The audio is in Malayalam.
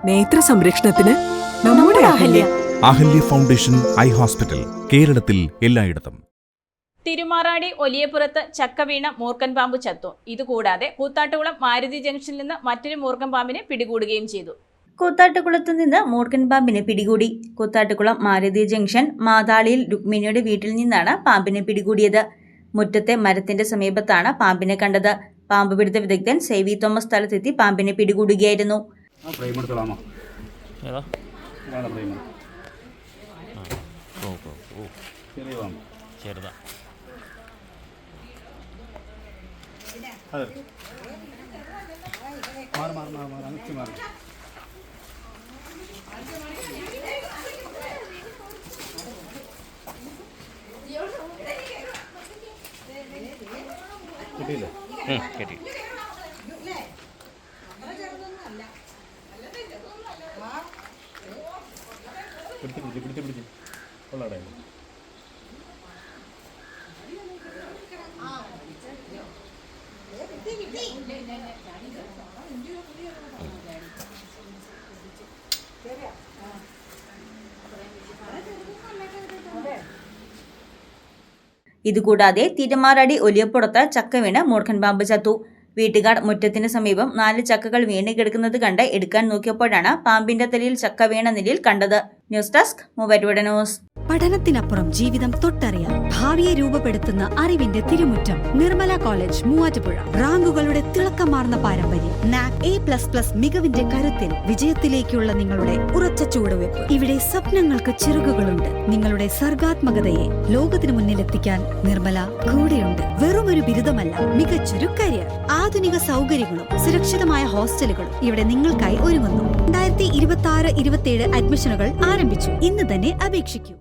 നേത്ര സംരക്ഷണത്തിന് നമ്മുടെ Ahalya. Ahalya foundation eye hospital, കേരളത്തിൽ എല്ലായിടത്തും. തിരുമാറാടി ഒലിയപ്പുറത്ത് ചക്ക വീണ മൂർഖൻ പാമ്പ് ചത്തു. ഇതുകൂടാതെ കൂത്താട്ടുകുളം മാരുതി ജംഗ്ഷനിൽ നിന്ന് മറ്റൊരു മൂർഖൻ പാമ്പിനെ പിടികൂടുകയും ചെയ്തു. കൂത്താട്ടുകുളത്തു നിന്ന് മൂർഖൻ പാമ്പിനെ പിടികൂടി. കൂത്താട്ടുകുളം മാരുതി ജംഗ്ഷൻ മാതാളിയിൽ രുക്മിണിയുടെ വീട്ടിൽ നിന്നാണ് പാമ്പിനെ പിടികൂടിയത്. മുറ്റത്തെ മരത്തിന്റെ സമീപത്താണ് പാമ്പിനെ കണ്ടത്. പാമ്പ് പിടുത്ത വിദഗ്ധൻ സേവി തോമസ് സ്ഥലത്തെത്തി പാമ്പിനെ പിടികൂടുകയായിരുന്നു. ഇതുകൂടാതെ തിരുമാറാടി ഒലിയപ്പുറത്ത് ചക്ക വീണ് മൂർഖൻ പാമ്പ് ചത്തു. വീട്ടുകാർ മുറ്റത്തിന് സമീപം 4 ചക്കകൾ വീണ് കിടക്കുന്നത് കണ്ട് എടുക്കാൻ നോക്കിയപ്പോഴാണ് പാമ്പിന്റെ തലയിൽ ചക്ക വീണ നിലയിൽ കണ്ടത്. News desk Muvattupuzha news. പഠനത്തിനപ്പുറം ജീവിതം തൊട്ടറിയാം. ഭാവിയെ രൂപപ്പെടുത്തുന്ന അറിവിന്റെ തിരുമുറ്റം നിർമ്മല കോളേജ് മൂവാറ്റുപുഴ. റാങ്കുകളുടെ തിളക്കമാർന്ന പാരമ്പര്യം. നാക് A++ മികവിന്റെ കരുത്തിൽ വിജയത്തിലേക്കുള്ള നിങ്ങളുടെ ഉറച്ച ചുവടുവെപ്പ്. ഇവിടെ സ്വപ്നങ്ങൾക്ക് ചിറകുകളുണ്ട്. നിങ്ങളുടെ സർഗാത്മകതയെ ലോകത്തിന് മുന്നിലെത്തിക്കാൻ നിർമ്മല കൂടെയുണ്ട്. വെറുമൊരു ബിരുദമല്ല, മികച്ചൊരു കരിയർ. ആധുനിക സൗകര്യങ്ങളും സുരക്ഷിതമായ ഹോസ്റ്റലുകളും ഇവിടെ നിങ്ങൾക്കായി ഒരുങ്ങുന്നു. 2026-27 അഡ്മിഷനുകൾ ആരംഭിച്ചു. ഇന്ന് തന്നെ അപേക്ഷിക്കൂ.